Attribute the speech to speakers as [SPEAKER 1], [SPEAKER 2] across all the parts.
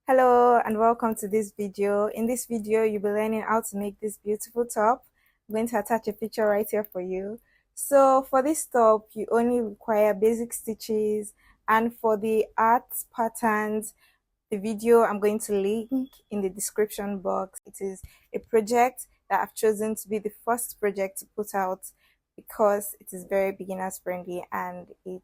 [SPEAKER 1] Hello and welcome to this video. In this video, you'll be learning how to make this beautiful top. I'm going to attach a picture right here for you. So for this top, you only require basic stitches, and for the art patterns, the video I'm going to link in the description box. It is a project that I've chosen to be the first project to put out because it is very beginners friendly and it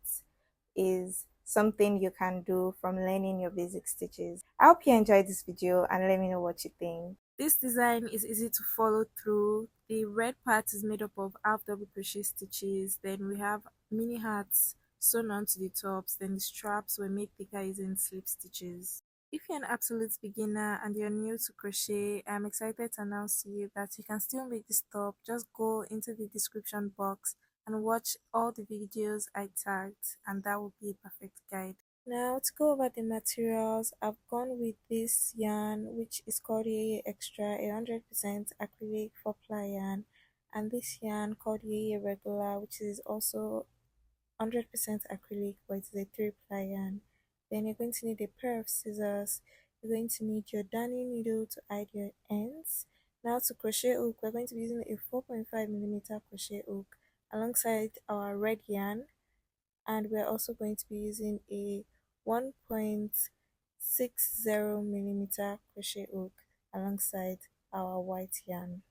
[SPEAKER 1] is something you can do from learning your basic stitches. I hope you enjoyed this video and let me know what you think. This design is easy to follow through. The red part is made up of half double crochet stitches. Then we have mini hearts sewn onto the tops. Then the straps were made thicker using slip stitches. If you're an absolute beginner and you're new to crochet, I'm excited to announce to you that you can still make this top. Just go into the description box and watch all the videos I tagged, and that will be a perfect guide. Now to go over the materials, I've gone with this yarn which is called Yeye Extra, 100% acrylic 4-ply yarn, and this yarn called Yeye Regular, which is also 100% acrylic but it's a 3-ply yarn. Then you're going to need a pair of scissors. You're going to need your darning needle to hide your ends. Now to crochet hook, we're going to be using a 4.5mm crochet hook alongside our red yarn, and we're also going to be using a 1.60mm crochet hook alongside our white yarn.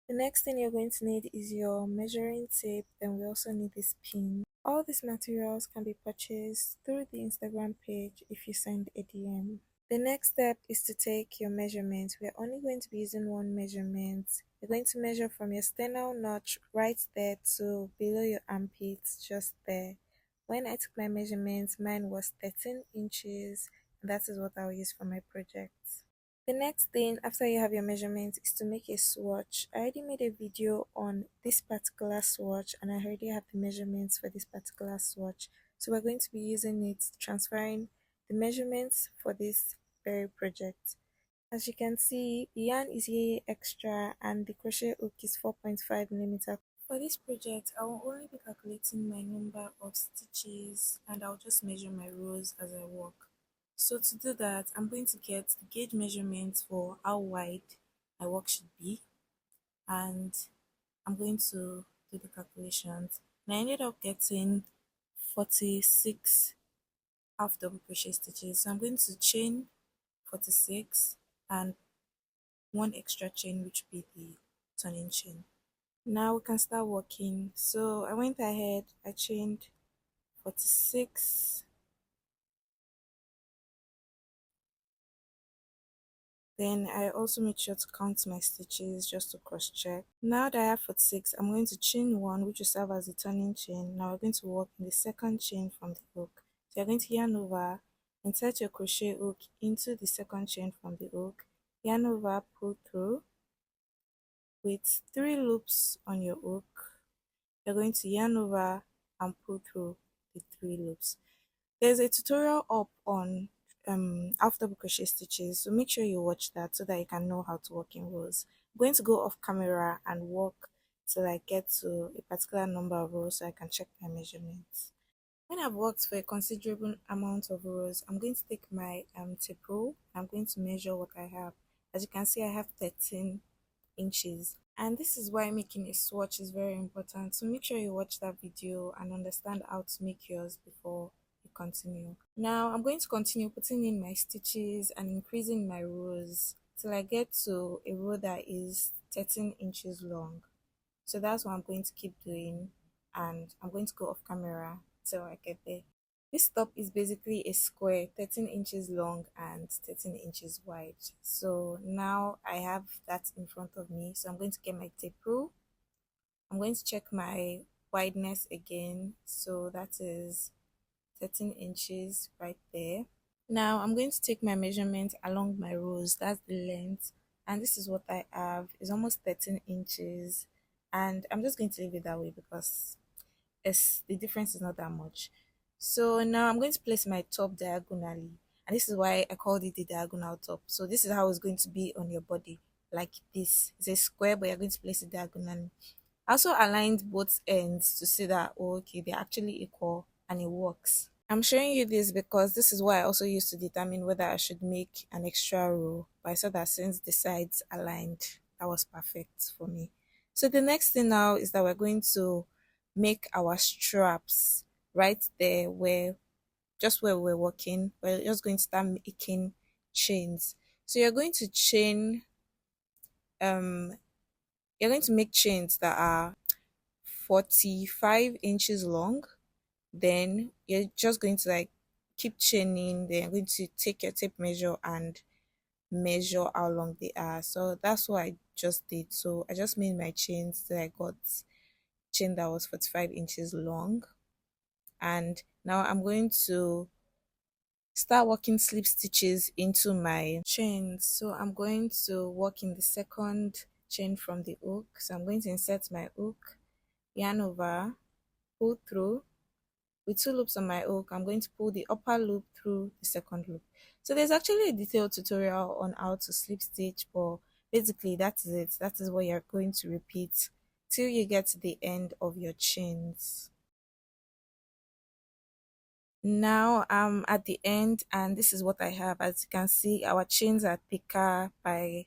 [SPEAKER 1] The next thing you're going to need is your measuring tape. Then we also need this pin. All these materials can be purchased through the Instagram page if you send a DM. The next step is to take your measurements. We're only going to be using one measurement. You're going to measure from your sternal notch right there to below your armpits, just there. When I took my measurements, mine was 13 inches, and that is what I'll use for my project. The next thing after you have your measurements is to make a swatch. I already made a video on this particular swatch and I already have the measurements for this particular swatch. So we're going to be using it, transferring the measurements for this very project. As you can see, the yarn is Yeye Extra and the crochet hook is 4.5mm. For this project, I will only be calculating my number of stitches and I'll just measure my rows as I work. So to do that, I'm going to get the gauge measurements for how wide my work should be, and I'm going to do the calculations. And I ended up getting 46 half double crochet stitches. So I'm going to chain 46 and one extra chain, which will be the turning chain. Now we can start working. So I went ahead, I chained 46. Then I also make sure to count my stitches just to cross check. Now that I have 46, I'm going to chain one, which will serve as the turning chain. Now we're going to work in the second chain from the hook. So you're going to yarn over, insert your crochet hook into the second chain from the hook, yarn over, pull through. With 3 loops on your hook, you're going to yarn over and pull through the 3 loops. There's a tutorial up on half double crochet stitches, so make sure you watch that so that you can know how to work in rows. I'm going to go off camera and work till I get to a particular number of rows so I can check my measurements. When I've worked for a considerable amount of rows, I'm going to take my tape rule. I'm going to measure what I have. As you can see, I have 13 inches, and this is why making a swatch is very important. So make sure you watch that video and understand how to make yours before continue. Now I'm going to continue putting in my stitches and increasing my rows till I get to a row that is 13 inches long. So that's what I'm going to keep doing, and I'm going to go off camera till I get there. This top is basically a square 13 inches long and 13 inches wide. So now I have that in front of me, so I'm going to get my tape rule. I'm going to check my wideness again, so that is 13 inches right there. Now I'm going to take my measurement along my rows, that's the length, and this is what I have. It's almost 13 inches, and I'm just going to leave it that way because the difference is not that much. So now I'm going to place my top diagonally, and this is why I called it the diagonal top. So this is how it's going to be on your body, like this. It's a square, but you're going to place it diagonally. I also aligned both ends to see that, oh, okay, they're actually equal and it works. I'm showing you this because this is what I also used to determine whether I should make an extra row. But I saw that since the sides aligned, that was perfect for me. So the next thing now is that we're going to make our straps right there where just where we're working. We're just going to start making chains. So um you're going to make chains that are 45 inches long. Then you're just going to like keep chaining. Then you're going to take your tape measure and measure how long they are. So that's what I just did. So I just made my chains that I got chain that was 45 inches long. And now I'm going to start working slip stitches into my chains. So I'm going to work in the second chain from the hook. So I'm going to insert my hook, yarn over, pull through. With two loops on my hook, I'm going to pull the upper loop through the second loop. So there's actually a detailed tutorial on how to slip stitch, but basically that is it. That is what you're going to repeat till you get to the end of your chains. Now I'm at the end and this is what I have. As you can see, our chains are thicker by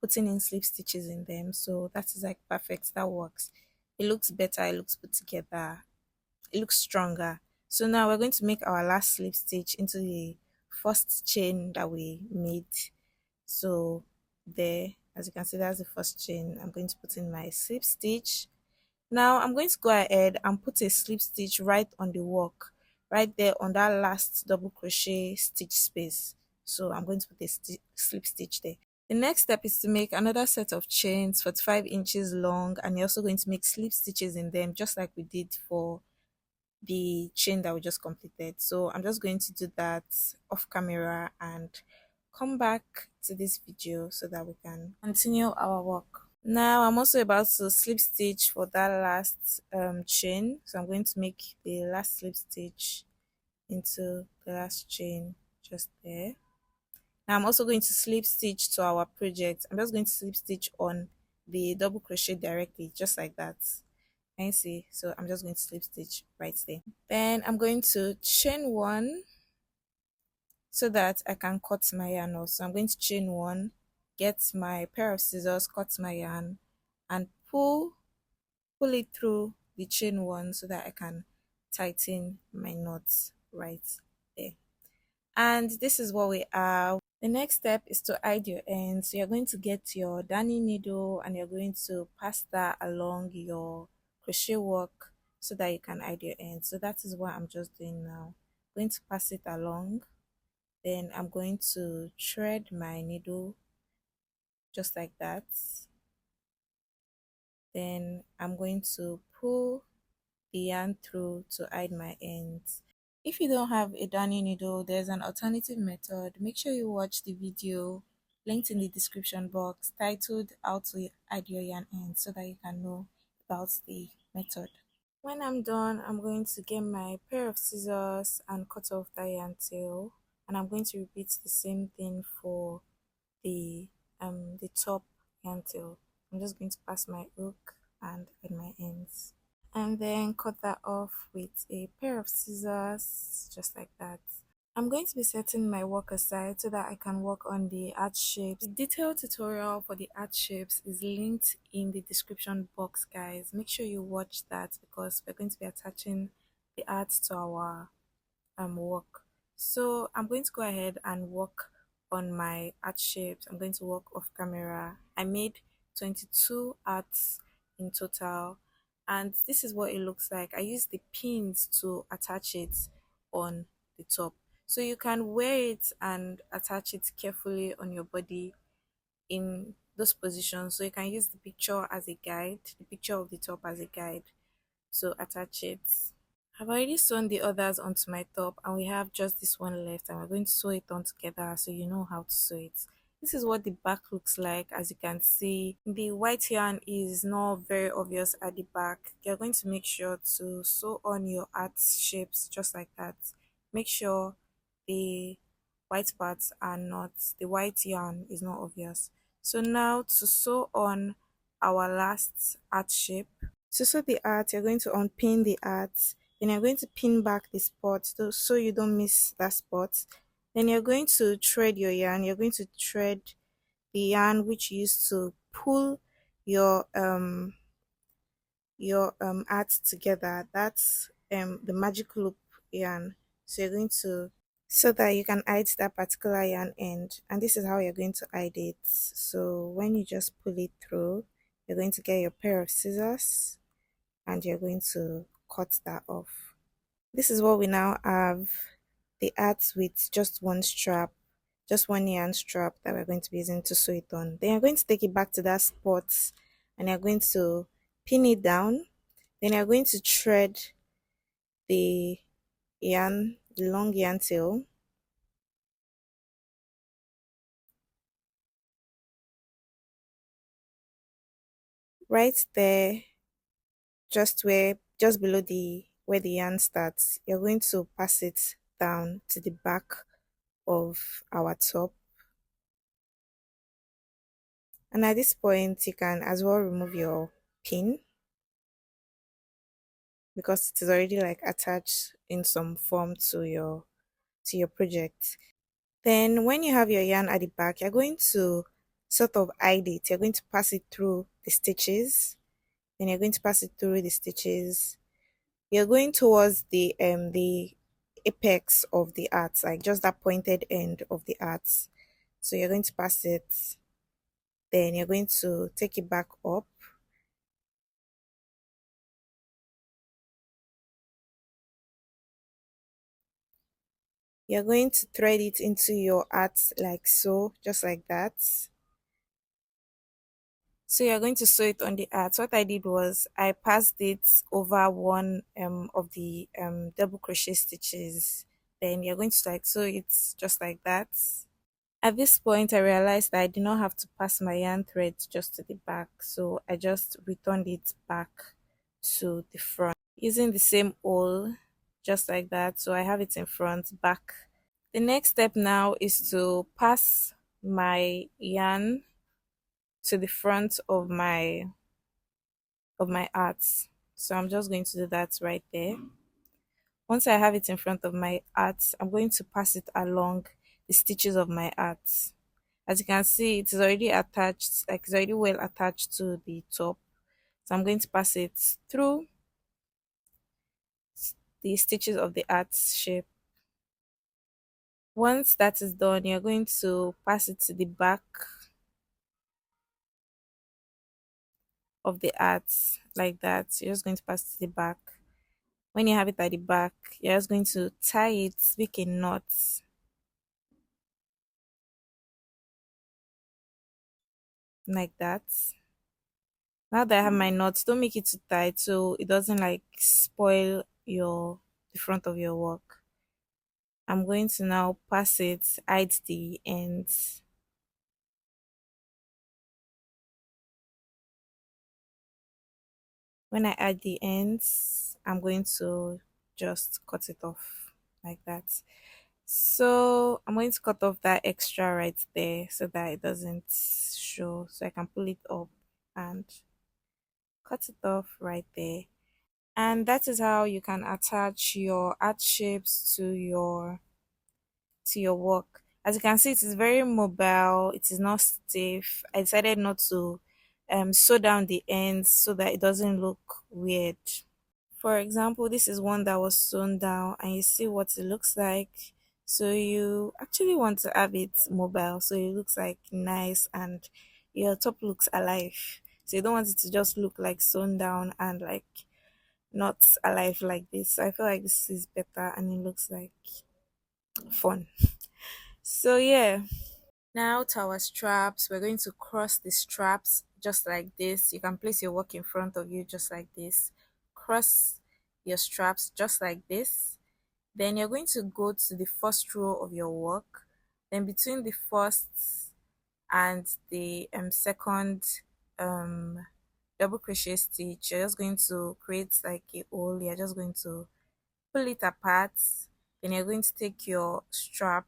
[SPEAKER 1] putting in slip stitches in them. So that is like perfect. That works. It looks better. It looks put together. It looks stronger. So now we're going to make our last slip stitch into the first chain that we made. So there, as you can see, that's the first chain. I'm going to put in my slip stitch. Now I'm going to go ahead and put a slip stitch right on the work, right there on that last double crochet stitch space. So I'm going to put a slip stitch there. The next step is to make another set of chains 45 inches long, and you're also going to make slip stitches in them just like we did for the chain that we just completed. So I'm just going to do that off camera and come back to this video so that we can continue our work. Now I'm also about to slip stitch for that last chain. So I'm going to make the last slip stitch into the last chain just there. Now I'm also going to slip stitch to our project. I'm just going to slip stitch on the double crochet directly, just like that. Can you see? So I'm just going to slip stitch right there. Then I'm going to chain one so that I can cut my yarn off. So I'm going to chain one, get my pair of scissors, cut my yarn, and pull it through the chain one so that I can tighten my knots right there. And this is what we have. The next step is to hide your end. So you're going to get your darning needle and you're going to pass that along your crochet work so that you can hide your end. So that is what I'm just doing now. I'm going to pass it along. Then I'm going to thread my needle just like that. Then I'm going to pull the yarn through to hide my ends. If you don't have a darning needle, there's an alternative method. Make sure you watch the video linked in the description box titled How to Hide Your Yarn Ends so that you can know about the method. When I'm done, I'm going to get my pair of scissors and cut off the yarn tail, and I'm going to repeat the same thing for the top yarn tail. I'm just going to pass my hook and hide my ends, and then cut that off with a pair of scissors just like that. I'm going to be setting my work aside so that I can work on the art shapes. The detailed tutorial for the art shapes is linked in the description box, guys. Make sure you watch that because we're going to be attaching the art to our work. So I'm going to go ahead and work on my art shapes. I'm going to work off camera. I made 22 arts in total, and this is what it looks like. I used the pins to attach it on the top, so you can wear it and attach it carefully on your body in those positions. So you can use the picture as a guide, the picture of the top as a guide to attach it. I've already sewn the others onto my top and we have just this one left, and we're going to sew it on together so you know how to sew it. This is what the back looks like. As you can see, the white yarn is not very obvious at the back. You're going to make sure to sew on your art shapes just like that. Make sure the white parts are not, the white yarn is not obvious. So now to sew on our last art shape. To sew the art, you're going to unpin the art, Then you're going to pin back the spot so you don't miss that spot. Then you're going to thread your yarn. You're going to thread the yarn which you used to pull your art together. That's the magic loop yarn. So you're going to, so that you can hide that particular yarn end, and this is how you're going to hide it. So when you just pull it through, you're going to get your pair of scissors and you're going to cut that off. This is what we now have, the art with just one strap, just one yarn strap that we're going to be using to sew it on. Then you're going to take it back to that spot and you're going to pin it down. Then you're going to thread the yarn, the long yarn tail. Right there, just below the where the yarn starts, you're going to pass it down to the back of our top. And at this point, you can as well remove your pin because it is already like attached in some form to your project. Then when you have your yarn at the back, you're going to sort of hide it. You're going to pass it through the stitches. Then you're going to pass it through the stitches. You're going towards the apex of the art, like just that pointed end of the art. So you're going to pass it. Then you're going to take it back up. You're going to thread it into your art like so, just like that. So you're going to sew it on the art. What I did was I passed it over one of the double crochet stitches. Then you're going to like sew it just like that. At this point, I realized that I did not have to pass my yarn thread just to the back, so I just returned it back to the front using the same hole, just like that. So I have it in front, back. The next step now is to pass my yarn to the front of my arts. So I'm just going to do that right there. Once I have it in front of my art, I'm going to pass it along the stitches of my art. As you can see, it is already attached, like it's already well attached to the top. So I'm going to pass it through the stitches of the art shape. Once that is done, you're going to pass it to the back of the art like that. You're just going to pass it to the back. When you have it at the back, you're just going to tie it, make a knot like that. Now that I have my knots, don't make it too tight so it doesn't like spoil the front of your work. I'm going to now pass it, hide the ends. When I add the ends, I'm going to just cut it off like that. So I'm going to cut off that extra right there so that it doesn't show. So I can pull it up and cut it off right there. And that is how you can attach your art shapes to your work. As you can see, it is very mobile, it is not stiff. I decided not to sew down the ends so that it doesn't look weird. For example, this is one that was sewn down and you see what it looks like. So you actually want to have it mobile so it looks like nice and your top looks alive. So you don't want it to just look like sewn down and like not alive like this. So I feel like this is better and it looks like fun. So yeah. Now to our straps, we're going to cross the straps just like this. You can place your work in front of you just like this. Cross your straps just like this. Then you're going to go to the first row of your work. Then between the first and the second um, double crochet stitch, you're just going to create like a hole. You're just going to pull it apart. Then you're going to take your strap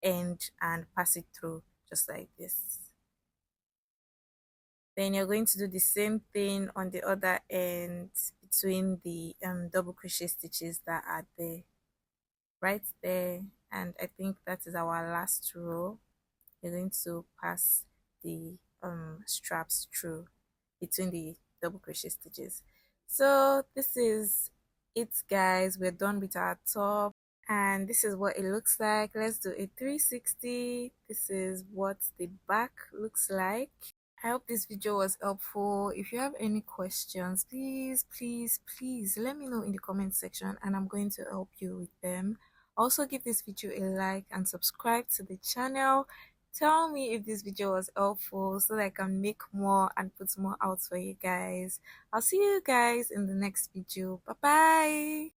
[SPEAKER 1] end and pass it through just like this. Then you're going to do the same thing on the other end between the double crochet stitches that are there, right there. And I think that is our last row. We're going to pass the straps through between the double crochet stitches. So this is it, guys. We're done with our top, and this is what it looks like. Let's do a 360. This is what the back looks like. I hope this video was helpful. If you have any questions, please let me know in the comment section, and I'm going to help you with them. Also, give this video a like and subscribe to the channel. Tell me if this video was helpful so that I can make more and put more out for you guys. I'll see you guys in the next video. Bye bye.